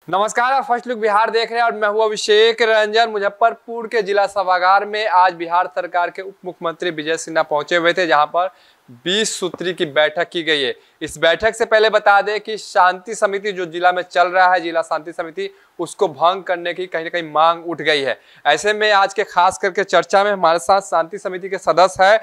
नमस्कार, आप first look Bihar देख रहे हैं और मैं हूं अभिषेक रंजन। मुजफ्फरपुर के जिला सभागार में आज बिहार सरकार के उप मुख्यमंत्री विजय सिन्हा पहुंचे हुए थे, जहां पर 20 सूत्री की बैठक की गई है। इस बैठक से पहले बता दें कि शांति समिति जो जिला में चल रहा है, जिला शांति समिति, उसको भंग करने की कहीं ना कहीं मांग उठ गई है। ऐसे में आज के खास करके चर्चा में हमारे साथ शांति समिति के सदस्य है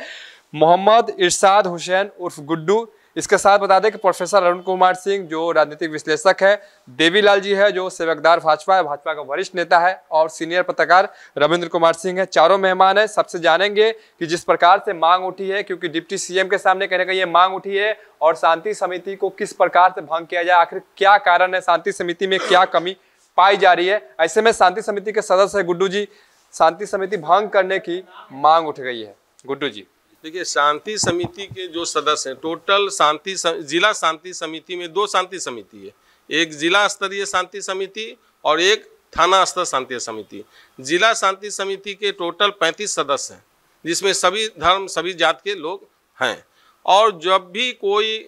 मोहम्मद इरशाद हुसैन उर्फ गुड्डू। इसके साथ बता दें कि प्रोफेसर अरुण कुमार सिंह जो राजनीतिक विश्लेषक है, देवीलाल जी है जो सेवकदार भाजपा है, भाजपा का वरिष्ठ नेता है, और सीनियर पत्रकार रविंद्र कुमार सिंह है। चारों मेहमान है। सबसे जानेंगे कि जिस प्रकार से मांग उठी है, क्योंकि डिप्टी सीएम के सामने कहीं ना कहीं ये मांग उठी है, और शांति समिति को किस प्रकार से भंग किया जाए, आखिर क्या कारण है, शांति समिति में क्या कमी पाई जा रही है। ऐसे में शांति समिति के सदस्य है गुड्डू जी, शांति समिति भंग करने की मांग उठ गई है। गुड्डू जी, देखिए, शांति समिति के जो सदस्य हैं, टोटल जिला शांति समिति में 2 शांति समिति है, एक जिला स्तरीय शांति समिति और एक थाना स्तर शांति समिति। जिला शांति समिति के टोटल 35 सदस्य हैं, जिसमें सभी धर्म सभी जात के लोग हैं। और जब भी कोई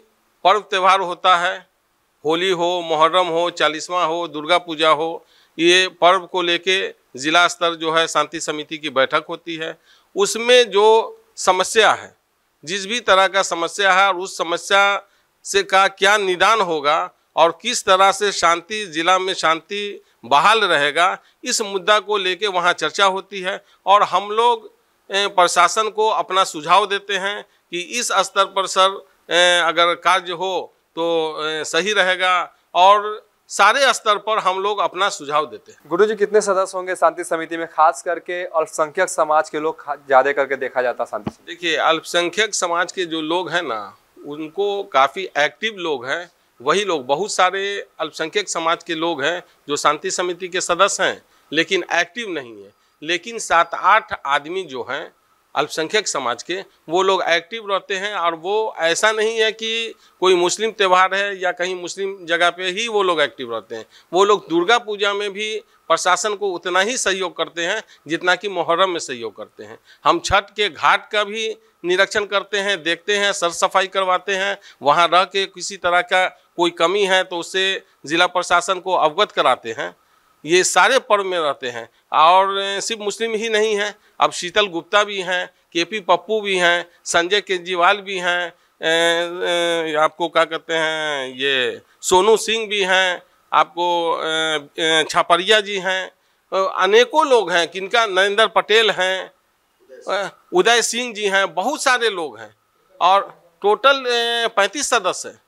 पर्व त्यौहार होता है, होली हो, मुहर्रम हो, 40वां हो, दुर्गा पूजा हो, ये पर्व को लेके जिला स्तर जो है शांति समिति की बैठक होती है। उसमें जो समस्या है, जिस भी तरह का समस्या है, और उस समस्या से का क्या निदान होगा और किस तरह से शांति जिला में शांति बहाल रहेगा, इस मुद्दा को लेके वहाँ चर्चा होती है। और हम लोग प्रशासन को अपना सुझाव देते हैं कि इस स्तर पर सर अगर कार्य हो तो सही रहेगा, और सारे स्तर पर हम लोग अपना सुझाव देते हैं। गुरु जी, कितने सदस्य होंगे शांति समिति में? खास करके अल्पसंख्यक समाज के लोग ज्यादा करके देखा जाता है शांति समिति। देखिए, अल्पसंख्यक समाज के जो लोग हैं ना, उनको काफ़ी एक्टिव लोग हैं, वही लोग, बहुत सारे अल्पसंख्यक समाज के लोग हैं जो शांति समिति के सदस्य हैं लेकिन एक्टिव नहीं है। लेकिन 7-8 आदमी जो हैं अल्पसंख्यक समाज के, वो लोग एक्टिव रहते हैं। और वो ऐसा नहीं है कि कोई मुस्लिम त्यौहार है या कहीं मुस्लिम जगह पे ही वो लोग एक्टिव रहते हैं। वो लोग दुर्गा पूजा में भी प्रशासन को उतना ही सहयोग करते हैं जितना कि मुहर्रम में सहयोग करते हैं। हम छठ के घाट का भी निरीक्षण करते हैं, देखते हैं, सर सफाई करवाते हैं, वहाँ रह के किसी तरह का कोई कमी है तो उससे जिला प्रशासन को अवगत कराते हैं। ये सारे पर्व में रहते हैं। और सिर्फ मुस्लिम ही नहीं हैं, अब शीतल गुप्ता भी हैं, केपी पप्पू भी हैं, संजय केजरीवाल भी हैं, आपको क्या कहते हैं, ये सोनू सिंह भी हैं, आपको छापरिया जी हैं, अनेकों लोग हैं, किनका नरेंद्र पटेल हैं, उदय सिंह जी हैं, बहुत सारे लोग हैं। और टोटल 35 सदस्य हैं।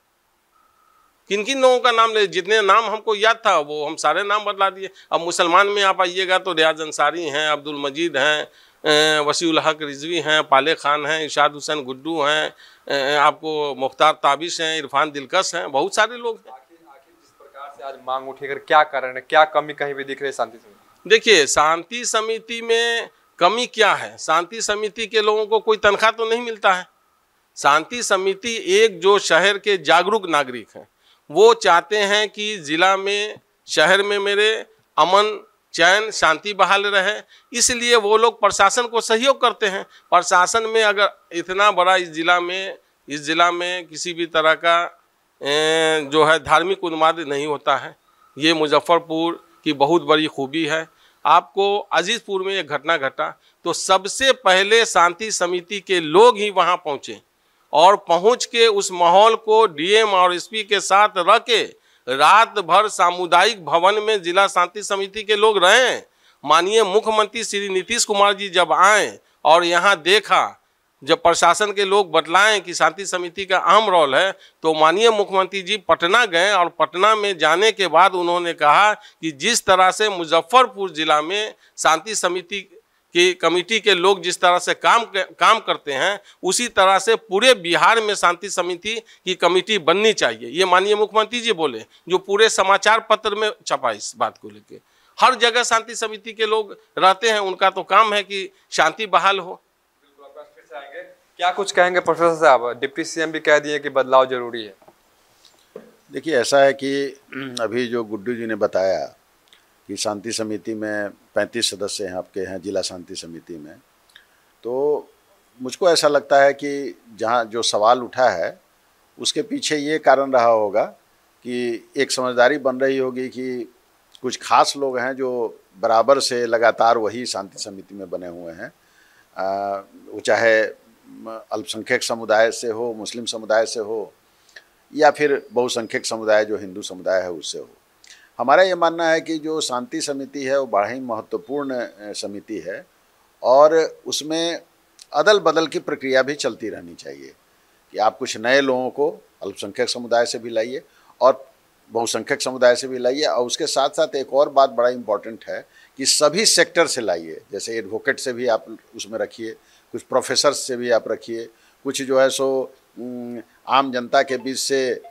किन किन लोगों का नाम ले, जितने नाम हमको याद था वो हम सारे नाम बदला दिए। अब मुसलमान में आप आइएगा तो रियाज अंसारी हैं, अब्दुल मजीद हैं, वसीउल हक रिजवी हैं, पाले खान हैं, इरशाद हुसैन गुड्डू हैं, आपको मुख्तार ताबिश हैं, इरफान दिलकश हैं, बहुत सारे लोग हैं। आखिर जिस प्रकार से आज मांग उठी, अगर क्या कारण है, क्या कमी कहीं भी दिख रही है शांति समिति? देखिए, शांति समिति में कमी क्या है? शांति समिति के लोगों को कोई तनख्वाह तो नहीं मिलता है। शांति समिति एक जो शहर के जागरूक नागरिक हैं, वो चाहते हैं कि जिला में, शहर में मेरे अमन चैन शांति बहाल रहे, इसलिए वो लोग प्रशासन को सहयोग करते हैं। प्रशासन में अगर इतना बड़ा इस जिला में किसी भी तरह का जो है धार्मिक उन्माद नहीं होता है, ये मुजफ्फरपुर की बहुत बड़ी खूबी है। आपको अजीजपुर में एक घटना घटा तो सबसे पहले शांति समिति के लोग ही वहाँ पहुँचे, और पहुंच के उस माहौल को डीएम और एसपी के साथ रह के रात भर सामुदायिक भवन में जिला शांति समिति के लोग रहे। माननीय मुख्यमंत्री श्री नीतीश कुमार जी जब आए और यहाँ देखा, जब प्रशासन के लोग बतलाएं कि शांति समिति का अहम रोल है, तो माननीय मुख्यमंत्री जी पटना गए, और पटना में जाने के बाद उन्होंने कहा कि जिस तरह से मुजफ्फरपुर जिला में शांति समिति कि कमेटी के लोग जिस तरह से काम करते हैं, उसी तरह से पूरे बिहार में शांति समिति की कमेटी बननी चाहिए। ये माननीय मुख्यमंत्री जी बोले, जो पूरे समाचार पत्र में छपा इस बात को लेके। हर जगह शांति समिति के लोग रहते हैं, उनका तो काम है कि शांति बहाल हो। क्या कुछ कहेंगे प्रोफेसर साहब? डिप्टी सीएम भी कह दिए कि बदलाव जरूरी है। देखिए, ऐसा है कि अभी जो गुड्डू जी ने बताया कि शांति समिति में 35 सदस्य हैं आपके हैं जिला शांति समिति में, तो मुझको ऐसा लगता है कि जहाँ जो सवाल उठा है उसके पीछे ये कारण रहा होगा कि एक समझदारी बन रही होगी कि कुछ खास लोग हैं जो बराबर से लगातार वही शांति समिति में बने हुए हैं, वो चाहे अल्पसंख्यक समुदाय से हो, मुस्लिम समुदाय से हो, या फिर बहुसंख्यक समुदाय जो हिंदू समुदाय है उससे हो। हमारा ये मानना है कि जो शांति समिति है वो बड़ा ही महत्वपूर्ण समिति है और उसमें अदल बदल की प्रक्रिया भी चलती रहनी चाहिए कि आप कुछ नए लोगों को अल्पसंख्यक समुदाय से भी लाइए और बहुसंख्यक समुदाय से भी लाइए, और उसके साथ साथ एक और बात बड़ा इम्पॉर्टेंट है कि सभी सेक्टर से लाइए। जैसे एडवोकेट से भी आप उसमें रखिए, कुछ प्रोफेसर से भी आप रखिए, कुछ जो है सो आम जनता के बीच से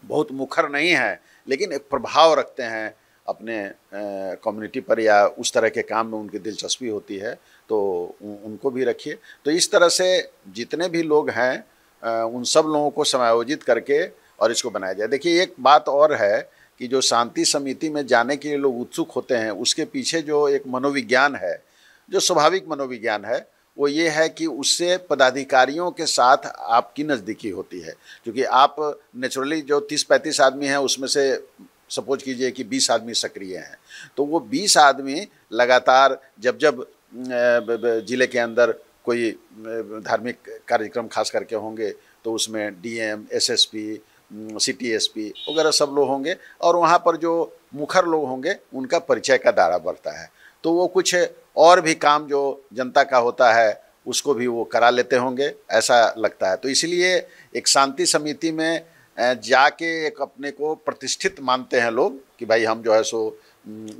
बहुत मुखर नहीं है लेकिन एक प्रभाव रखते हैं अपने कम्युनिटी पर या उस तरह के काम में उनकी दिलचस्पी होती है, तो उनको भी रखिए। तो इस तरह से जितने भी लोग हैं उन सब लोगों को समायोजित करके और इसको बनाया जाए। देखिए एक बात और है कि जो शांति समिति में जाने के लिए लोग उत्सुक होते हैं उसके पीछे जो एक मनोविज्ञान है, जो स्वाभाविक मनोविज्ञान है, वो ये है कि उससे पदाधिकारियों के साथ आपकी नज़दीकी होती है। क्योंकि आप नेचुरली जो 30-35 आदमी हैं उसमें से सपोज कीजिए कि 20 आदमी सक्रिय हैं, तो वो 20 आदमी लगातार जब जब ज़िले के अंदर कोई धार्मिक कार्यक्रम खास करके होंगे तो उसमें डीएम, एसएसपी, सिटी एसपी वगैरह सब लोग होंगे और वहाँ पर जो मुखर लोग होंगे उनका परिचय का दायरा बढ़ता है, तो वो कुछ और भी काम जो जनता का होता है उसको भी वो करा लेते होंगे, ऐसा लगता है। तो इसलिए एक शांति समिति में जाके एक अपने को प्रतिष्ठित मानते हैं लोग कि भाई हम जो है सो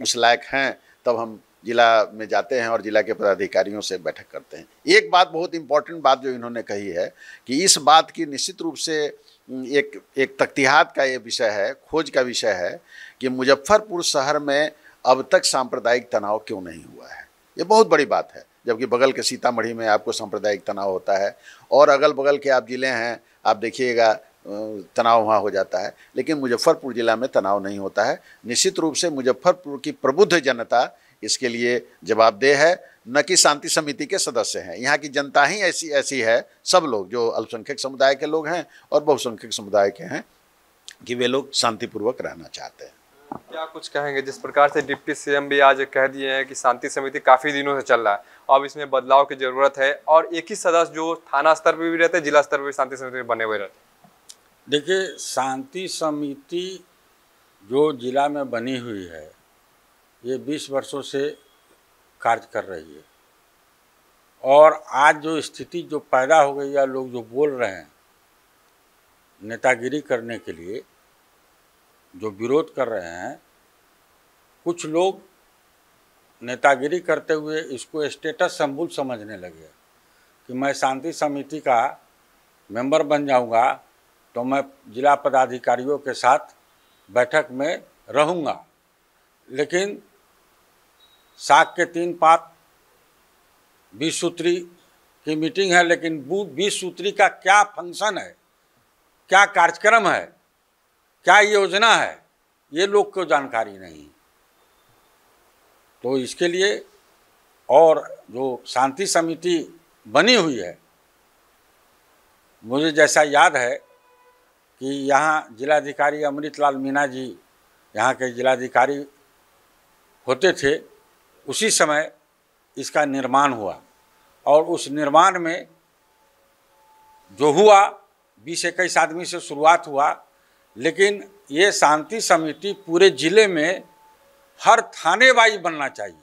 उस लायक हैं, तब हम जिला में जाते हैं और जिला के पदाधिकारियों से बैठक करते हैं। एक बात बहुत इम्पॉर्टेंट बात जो इन्होंने कही है कि इस बात की निश्चित रूप से एक तख्तियात का ये विषय है, खोज का विषय है कि मुजफ्फरपुर शहर में अब तक सांप्रदायिक तनाव क्यों नहीं हुआ है। ये बहुत बड़ी बात है, जबकि बगल के सीतामढ़ी में आपको सांप्रदायिक तनाव होता है और अगल बगल के आप ज़िले हैं, आप देखिएगा तनाव वहाँ हो जाता है, लेकिन मुजफ्फरपुर ज़िला में तनाव नहीं होता है। निश्चित रूप से मुजफ्फरपुर की प्रबुद्ध जनता इसके लिए जवाबदेह है, न कि शांति समिति के सदस्य हैं। यहाँ की जनता ही ऐसी है, सब लोग जो अल्पसंख्यक समुदाय के लोग हैं और बहुसंख्यक समुदाय के हैं, कि वे लोग शांतिपूर्वक रहना चाहते हैं। क्या कुछ कहेंगे, जिस प्रकार से डिप्टी सीएम भी आज कह दिए हैं कि शांति समिति काफ़ी दिनों से चल रहा है, अब इसमें बदलाव की ज़रूरत है और एक ही सदस्य जो थाना स्तर पर भी रहते हैं, जिला स्तर पर भी शांति समिति में बने हुए रहते हैं। देखिए, शांति समिति जो जिला में बनी हुई है ये 20 वर्षों से कार्य कर रही है और आज जो स्थिति जो पैदा हो गई है, लोग जो बोल रहे हैं नेतागिरी करने के लिए, जो विरोध कर रहे हैं, कुछ लोग नेतागिरी करते हुए इसको स्टेटस सिंबल समझने लगे कि मैं शांति समिति का मेंबर बन जाऊंगा तो मैं जिला पदाधिकारियों के साथ बैठक में रहूंगा। लेकिन साग के 3 पात 20 सूत्री की मीटिंग है, लेकिन 20 सूत्री का क्या फंक्शन है, क्या कार्यक्रम है, क्या योजना है, ये लोग को जानकारी नहीं। तो इसके लिए और जो शांति समिति बनी हुई है, मुझे जैसा याद है कि यहाँ जिलाधिकारी अमृतलाल मीणा जी यहाँ के जिलाधिकारी होते थे, उसी समय इसका निर्माण हुआ और उस निर्माण में जो हुआ 20-21 आदमी से शुरुआत हुआ, लेकिन ये शांति समिति पूरे ज़िले में हर थाने वाइज बनना चाहिए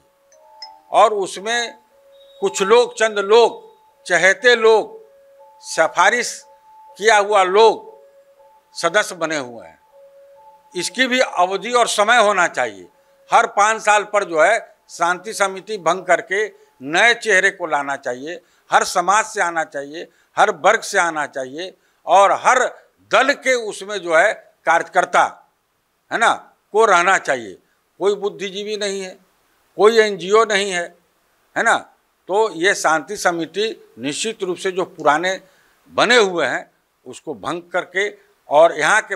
और उसमें कुछ लोग, चंद लोग, चहेते लोग, सिफारिश किया हुआ लोग सदस्य बने हुए हैं। इसकी भी अवधि और समय होना चाहिए। हर 5 साल पर जो है शांति समिति भंग करके नए चेहरे को लाना चाहिए, हर समाज से आना चाहिए, हर वर्ग से आना चाहिए और हर दल के उसमें जो है कार्यकर्ता है ना को रहना चाहिए। कोई बुद्धिजीवी नहीं है, कोई एनजीओ नहीं है, है ना। तो ये शांति समिति निश्चित रूप से जो पुराने बने हुए हैं उसको भंग करके और यहाँ के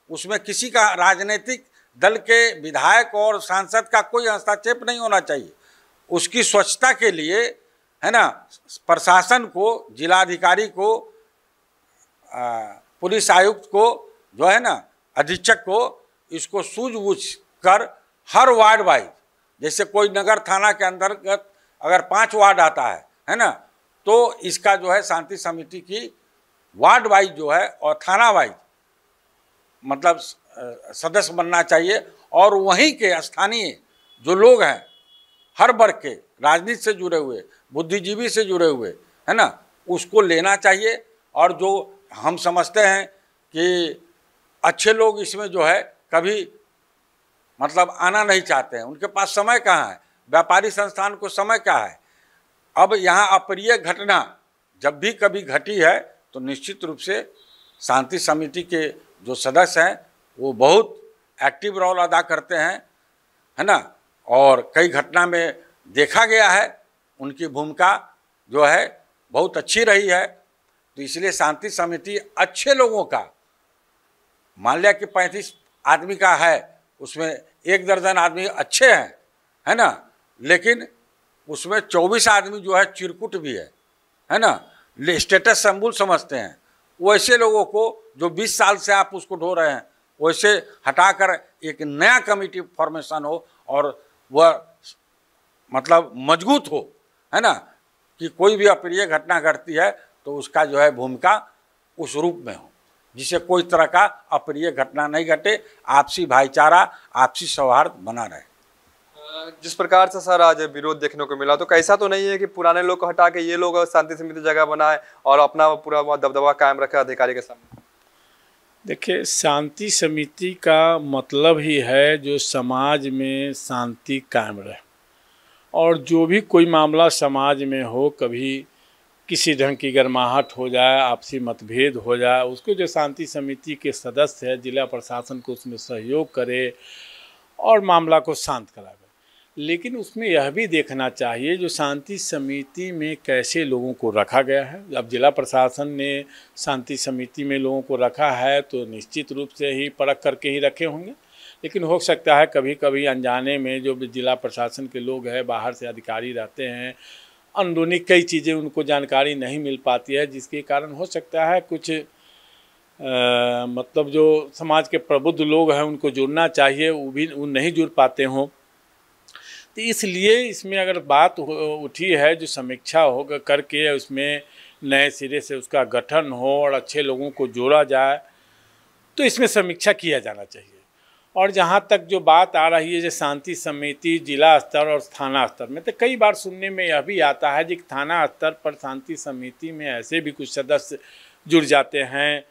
उसमें किसी का राजनीतिक दल के विधायक और सांसद का कोई हस्तक्षेप नहीं होना चाहिए। उसकी स्वच्छता के लिए है ना प्रशासन को, जिलाधिकारी को, पुलिस आयुक्त को, जो है ना अधीक्षक को, इसको सूझबूझ कर हर वार्ड वाइज, जैसे कोई नगर थाना के अंतर्गत अगर 5 वार्ड आता है ना, तो इसका जो है शांति समिति की वार्ड वाइज जो है और थाना वाइज मतलब सदस्य बनना चाहिए, और वहीं के स्थानीय जो लोग हैं हर वर्ग के, राजनीति से जुड़े हुए, बुद्धिजीवी से जुड़े हुए, है ना, उसको लेना चाहिए। और जो हम समझते हैं कि अच्छे लोग इसमें जो है कभी मतलब आना नहीं चाहते हैं, उनके पास समय कहाँ है, व्यापारी संस्थान को समय क्या है। अब यहाँ अप्रिय घटना जब भी कभी घटी है तो निश्चित रूप से शांति समिति के जो सदस्य हैं वो बहुत एक्टिव रोल अदा करते हैं, है ना, और कई घटना में देखा गया है उनकी भूमिका जो है बहुत अच्छी रही है। तो इसलिए शांति समिति अच्छे लोगों का, मान लिया कि 35 आदमी का है, उसमें 1 दर्जन आदमी अच्छे हैं, है ना, लेकिन उसमें 24 आदमी जो है चिरकुट भी है ना, स्टेटस सिंबल समझते हैं। वैसे लोगों को जो 20 साल से आप उसको ढो रहे हैं, वैसे हटाकर एक नया कमेटी फॉर्मेशन हो और वह मतलब मजबूत हो, है ना, कि कोई भी अप्रिय घटना घटती है तो उसका जो है भूमिका उस रूप में हो जिससे कोई तरह का अप्रिय घटना नहीं घटे, आपसी भाईचारा, आपसी सौहार्द बना रहे। जिस प्रकार से सर आज विरोध देखने को मिला, तो कैसा तो नहीं है कि पुराने लोग को हटा के ये लोग शांति समिति जगह बनाए और अपना पूरा दबदबा कायम रखे अधिकारी के सामने? देखिए, शांति समिति का मतलब ही है जो समाज में शांति कायम रहे, और जो भी कोई मामला समाज में हो, कभी किसी ढंग की गर्माहट हो जाए, आपसी मतभेद हो जाए, उसको जो शांति समिति के सदस्य है जिला प्रशासन को उसमें सहयोग करे और मामला को शांत करावे। लेकिन उसमें यह भी देखना चाहिए जो शांति समिति में कैसे लोगों को रखा गया है। अब जिला प्रशासन ने शांति समिति में लोगों को रखा है तो निश्चित रूप से ही परख करके ही रखे होंगे, लेकिन हो सकता है कभी कभी अनजाने में जो जिला प्रशासन के लोग हैं, बाहर से अधिकारी रहते हैं, अंदरूनी कई चीज़ें उनको जानकारी नहीं मिल पाती है, जिसके कारण हो सकता है कुछ मतलब जो समाज के प्रबुद्ध लोग हैं उनको जुड़ना चाहिए, वो नहीं जुड़ पाते हों। तो इसलिए इसमें अगर बात उठी है जो समीक्षा हो करके उसमें नए सिरे से उसका गठन हो और अच्छे लोगों को जोड़ा जाए, तो इसमें समीक्षा किया जाना चाहिए। और जहाँ तक जो बात आ रही है जो शांति समिति जिला स्तर और थाना स्तर में, तो कई बार सुनने में यह भी आता है कि थाना स्तर पर शांति समिति में ऐसे भी कुछ सदस्य जुड़ जाते हैं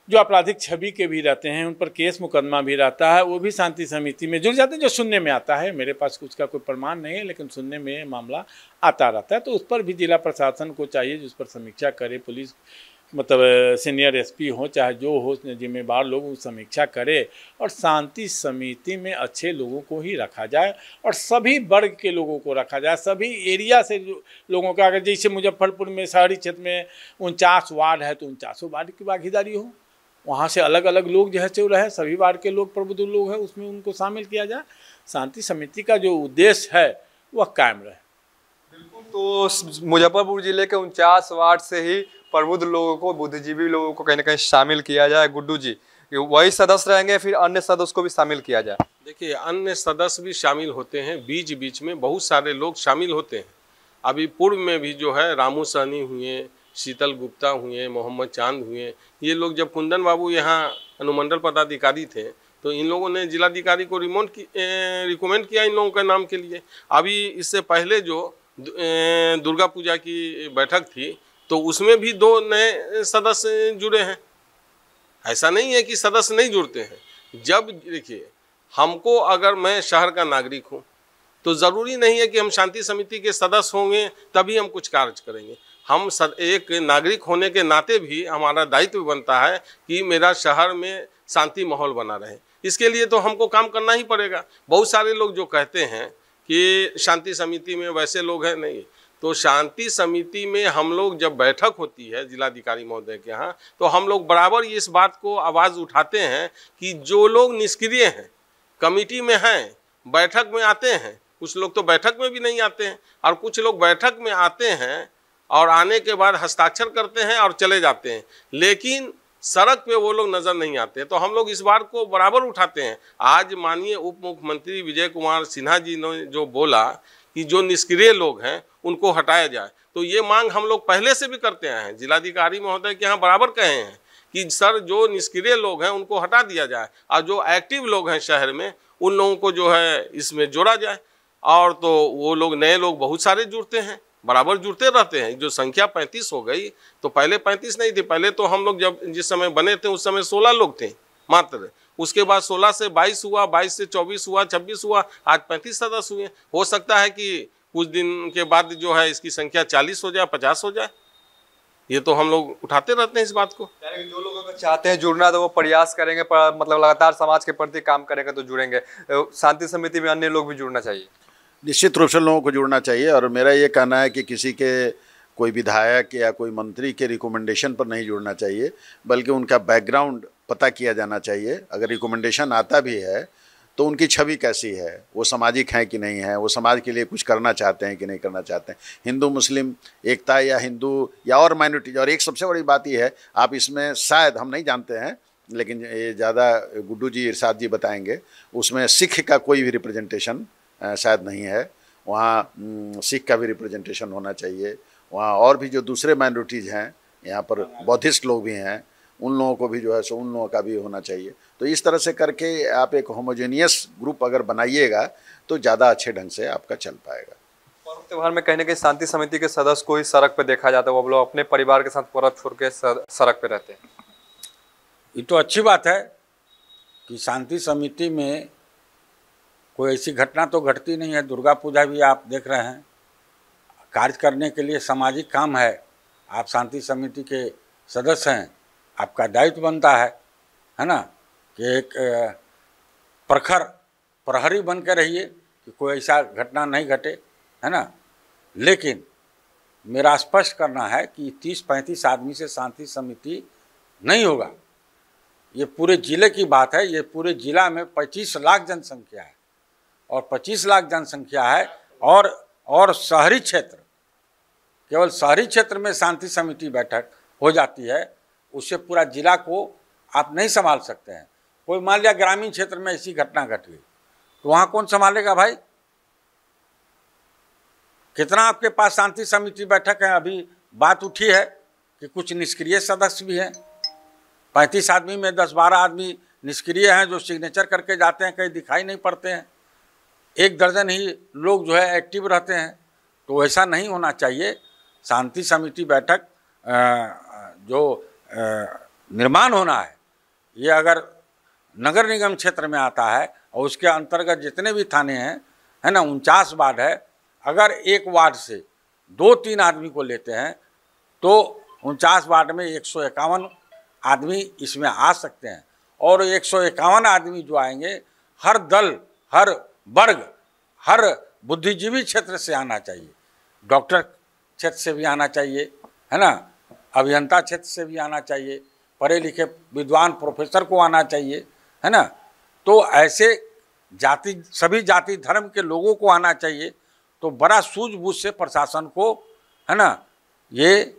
जो आपराधिक छवि के भी रहते हैं, उन पर केस मुकदमा भी रहता है, वो भी शांति समिति में जुड़ जाते हैं, जो सुनने में आता है। मेरे पास कुछ का कोई प्रमाण नहीं है, लेकिन सुनने में मामला आता रहता है। तो उस पर भी जिला प्रशासन को चाहिए जिस पर समीक्षा करे, पुलिस मतलब सीनियर एसपी हो चाहे जो हो, जिम्मेदार लोग समीक्षा करे और शांति समिति में अच्छे लोगों को ही रखा जाए और सभी वर्ग के लोगों को रखा जाए, सभी एरिया से जो लोगों का, अगर जैसे मुजफ्फरपुर में शहरी क्षेत्र में 49 वार्ड है तो 49 वार्ड की भागीदारी हो, वहाँ से अलग अलग लोग जो है जो रहे, सभी वार्ड के लोग प्रबुद्ध लोग हैं उसमें उनको शामिल किया जाए। शांति समिति का जो उद्देश्य है वह कायम रहे। बिल्कुल, तो मुजफ्फरपुर जिले के 49 वार्ड से ही प्रबुद्ध लोगों को, बुद्धिजीवी लोगों को कहीं ना कहीं शामिल किया जाए। गुड्डू जी, वही सदस्य रहेंगे फिर अन्य सदस्य को भी शामिल किया जाए? देखिए, अन्य सदस्य भी शामिल होते हैं, बीच बीच में बहुत सारे लोग शामिल होते हैं। अभी पूर्व में भी जो है रामू सहनी हुए, शीतल गुप्ता हुए, मोहम्मद चांद हुए, ये लोग जब कुंदन बाबू यहाँ अनुमंडल पदाधिकारी थे तो इन लोगों ने जिलाधिकारी को रिकमेंड किया इन लोगों के नाम के लिए। अभी इससे पहले जो दुर्गा पूजा की बैठक थी तो उसमें भी 2 नए सदस्य जुड़े हैं। ऐसा नहीं है कि सदस्य नहीं जुड़ते हैं। जब देखिए, हमको अगर मैं शहर का नागरिक हूँ तो ज़रूरी नहीं है कि हम शांति समिति के सदस्य होंगे तभी हम कुछ कार्य करेंगे। हम एक नागरिक होने के नाते भी हमारा दायित्व बनता है कि मेरा शहर में शांति माहौल बना रहे। इसके लिए तो हमको काम करना ही पड़ेगा। बहुत सारे लोग जो कहते हैं कि शांति समिति में वैसे लोग हैं, नहीं, तो शांति समिति में हम लोग जब बैठक होती है जिलाधिकारी महोदय के यहाँ, तो हम लोग बराबर इस बात को आवाज़ उठाते हैं कि जो लोग निष्क्रिय हैं, कमेटी में हैं, बैठक में आते हैं, कुछ लोग तो बैठक में भी नहीं आते हैं और कुछ लोग बैठक में आते हैं और आने के बाद हस्ताक्षर करते हैं और चले जाते हैं, लेकिन सड़क पे वो लोग नजर नहीं आते। तो हम लोग इस बात को बराबर उठाते हैं। आज माननीय उप मुख्यमंत्री विजय कुमार सिन्हा जी ने जो बोला कि जो निष्क्रिय लोग हैं उनको हटाया जाए, तो ये मांग हम लोग पहले से भी करते आए हैं। जिलाधिकारी महोदय के यहाँ बराबर कहे हैं कि सर जो निष्क्रिय लोग हैं उनको हटा दिया जाए और जो एक्टिव लोग हैं शहर में उन लोगों को जो है इसमें जोड़ा जाए। और तो वो लोग नए लोग बहुत सारे जुड़ते हैं, बराबर जुड़ते रहते हैं। जो संख्या 35 हो गई, तो पहले 35 नहीं थी। पहले तो हम लोग जब जिस समय बने थे उस समय 16 लोग थे मात्र। उसके बाद 16 से 22 हुआ, 22 से 24 हुआ, 26 हुआ, आज 35 सदस्य हुए। हो सकता है कि कुछ दिन के बाद जो है इसकी संख्या 40 हो जाए, 50 हो जाए। ये तो हम लोग उठाते रहते हैं इस बात को। यानी कि जो लोग अगर चाहते हैं जुड़ना तो वो प्रयास करेंगे, पर मतलब लगातार समाज के प्रति काम करेंगे तो जुड़ेंगे। शांति समिति में अन्य लोग भी जुड़ना चाहिए। निश्चित रूप से लोगों को जुड़ना चाहिए। और मेरा ये कहना है कि किसी के कोई विधायक या कोई मंत्री के रिकमेंडेशन पर नहीं जुड़ना चाहिए, बल्कि उनका बैकग्राउंड पता किया जाना चाहिए। अगर रिकमेंडेशन आता भी है तो उनकी छवि कैसी है, वो सामाजिक है कि नहीं है, वो समाज के लिए कुछ करना चाहते हैं कि नहीं करना चाहते हैं, हिंदू मुस्लिम एकता या हिंदू या और माइनॉरिटीज। और एक सबसे बड़ी बात यह है, आप इसमें शायद हम नहीं जानते हैं, लेकिन ये ज़्यादा गुड्डू जी इरशाद जी बताएंगे, उसमें सिख का कोई भी रिप्रेजेंटेशन शायद नहीं है। वहाँ सिख का भी रिप्रेजेंटेशन होना चाहिए। वहाँ और भी जो दूसरे माइनॉरिटीज़ हैं, यहाँ पर बौद्धिस्ट लोग भी हैं, उन लोगों को भी जो है सो उन लोगों का भी होना चाहिए। तो इस तरह से करके आप एक होमोजेनियस ग्रुप अगर बनाइएगा तो ज़्यादा अच्छे ढंग से आपका चल पाएगा। पर्व त्योहार में कहने के शांति समिति के सदस्य को ही सड़क पर देखा जाता है, वो लोग अपने परिवार के साथ पर्व छोड़ के सड़क पर रहते हैं। ये तो अच्छी बात है कि शांति समिति में कोई ऐसी घटना तो घटती नहीं है। दुर्गा पूजा भी आप देख रहे हैं, कार्य करने के लिए सामाजिक काम है, आप शांति समिति के सदस्य हैं, आपका दायित्व बनता है ना, कि एक प्रखर प्रहरी बन के रहिए कि कोई ऐसा घटना नहीं घटे, है ना। लेकिन मेरा स्पष्ट करना है कि 30-35 आदमी से शांति समिति नहीं होगा। ये पूरे ज़िले की बात है। ये पूरे ज़िला में 25 लाख जनसंख्या है और 25 लाख जनसंख्या है और शहरी क्षेत्र, केवल शहरी क्षेत्र में शांति समिति बैठक हो जाती है, उससे पूरा जिला को आप नहीं संभाल सकते हैं। कोई मान लिया ग्रामीण क्षेत्र में ऐसी घटना घट गई तो वहाँ कौन संभालेगा भाई? कितना आपके पास शांति समिति बैठक है? अभी बात उठी है कि कुछ निष्क्रिय सदस्य भी हैं। 35 आदमी में 10-12 आदमी निष्क्रिय हैं जो सिग्नेचर करके जाते हैं, कहीं दिखाई नहीं पड़ते हैं। 1 दर्जन ही लोग जो है एक्टिव रहते हैं। तो ऐसा नहीं होना चाहिए। शांति समिति बैठक जो निर्माण होना है, ये अगर नगर निगम क्षेत्र में आता है और उसके अंतर्गत जितने भी थाने हैं, है ना, 49 वार्ड है, अगर एक वार्ड से 2-3 आदमी को लेते हैं तो 49 वार्ड में 151 आदमी इसमें आ सकते हैं। और 151 आदमी जो आएंगे, हर दल, हर वर्ग, हर बुद्धिजीवी क्षेत्र से आना चाहिए, डॉक्टर क्षेत्र से भी आना चाहिए, है ना, अभियंता क्षेत्र से भी आना चाहिए, पढ़े लिखे विद्वान प्रोफेसर को आना चाहिए, है ना। तो ऐसे जाति, सभी जाति धर्म के लोगों को आना चाहिए। तो बड़ा सूझबूझ से प्रशासन को, है ना, ये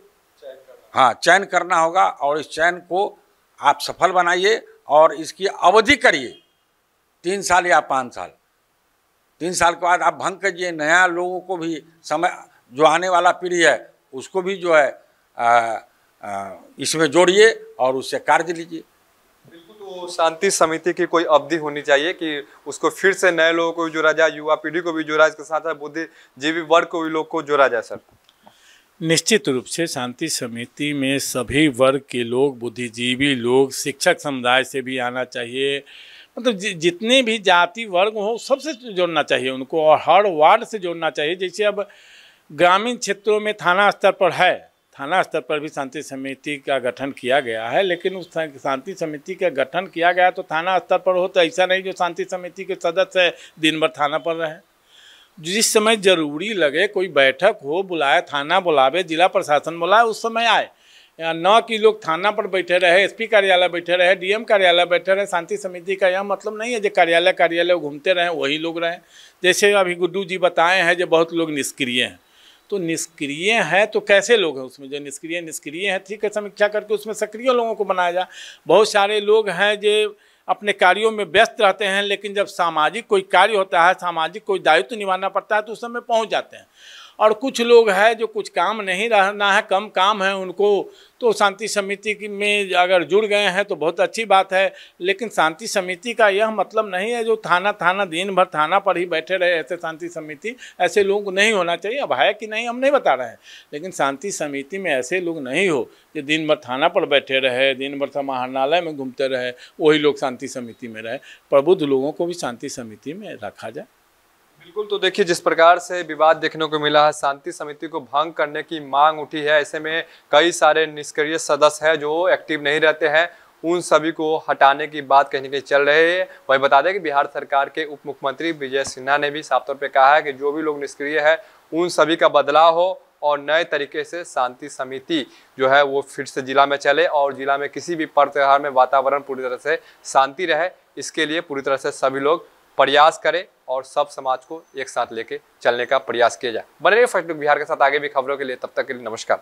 चयन करना होगा और इस चयन को आप सफल बनाइए और इसकी अवधि करिए 3 साल या 5 साल। 3 साल के बाद आप भंग कीजिए, नया लोगों को भी, समय जो आने वाला पीढ़ी है उसको भी जो है इसमें जोड़िए और उससे कार्य लीजिए। बिल्कुल। तो शांति समिति की कोई अवधि होनी चाहिए कि उसको फिर से नए लोगों को भी जोड़ा जाए, युवा पीढ़ी को भी जोड़ा, इसके साथ साथ बुद्धिजीवी वर्ग को भी लोग को जोड़ा जाए। सर, निश्चित रूप से शांति समिति में सभी वर्ग के लोग, बुद्धिजीवी लोग, शिक्षक समुदाय से भी आना चाहिए, मतलब जितने भी जाति वर्ग हो सबसे जोड़ना चाहिए उनको, और हर वार्ड से जोड़ना चाहिए। जैसे अब ग्रामीण क्षेत्रों में थाना स्तर पर है, थाना स्तर पर भी शांति समिति का गठन किया गया है, लेकिन उस शांति समिति का गठन किया गया तो थाना स्तर पर हो, तो ऐसा नहीं जो शांति समिति के सदस्य दिन भर थाना पर रहे। जिस समय जरूरी लगे, कोई बैठक हो, बुलाए, थाना बुलावे, जिला प्रशासन बुलाए, उस समय आए, या न कि लोग थाना पर बैठे रहे, एसपी कार्यालय बैठे रहे, डीएम कार्यालय बैठे रहे। शांति समिति का यह मतलब नहीं है जो कार्यालय घूमते रहें, वही लोग रहें। जैसे अभी गुड्डू जी बताए हैं जो बहुत लोग निष्क्रिय हैं, तो निष्क्रिय हैं तो कैसे लोग हैं उसमें? जो निष्क्रिय हैं, ठीक है, समीक्षा करके उसमें सक्रिय लोगों को बनाया जाए। बहुत सारे लोग हैं जो अपने कार्यों में व्यस्त रहते हैं, लेकिन जब सामाजिक कोई कार्य होता है, सामाजिक कोई दायित्व निभाना पड़ता है तो उस समय पहुँच जाते हैं। और कुछ लोग हैं जो कुछ काम नहीं रहना है, कम काम है उनको, तो शांति समिति में अगर जुड़ गए हैं तो बहुत अच्छी बात है। लेकिन शांति समिति का यह मतलब नहीं है जो थाना दिन भर थाना पर ही बैठे रहे, ऐसे शांति समिति ऐसे लोग नहीं होना चाहिए। अब है कि नहीं हम नहीं बता रहे हैं, लेकिन शांति समिति में ऐसे लोग नहीं हो जो दिन भर थाना पर बैठे रहे, दिन भर समाहरणालय में घूमते रहे, वही लोग शांति समिति में रहे। प्रबुद्ध लोगों को भी शांति समिति में रखा जाए। बिल्कुल। तो देखिए, जिस प्रकार से विवाद देखने को मिला है, शांति समिति को भंग करने की मांग उठी है, ऐसे में कई सारे निष्क्रिय सदस्य हैं जो एक्टिव नहीं रहते हैं, उन सभी को हटाने की बात कहीं न कहीं चल रही है। वही बता दें कि बिहार सरकार के उप मुख्यमंत्री विजय सिन्हा ने भी साफ तौर पे कहा है कि जो भी लोग निष्क्रिय है उन सभी का बदलाव हो और नए तरीके से शांति समिति जो है वो फिर से जिला में चले और जिला में किसी भी पर्व त्योहार में वातावरण पूरी तरह से शांति रहे। इसके लिए पूरी तरह से सभी लोग प्रयास करें और सब समाज को एक साथ लेके चलने का प्रयास किया जाए। बने रहिए फर्स्ट लुक बिहार के साथ आगे भी खबरों के लिए। तब तक के लिए नमस्कार।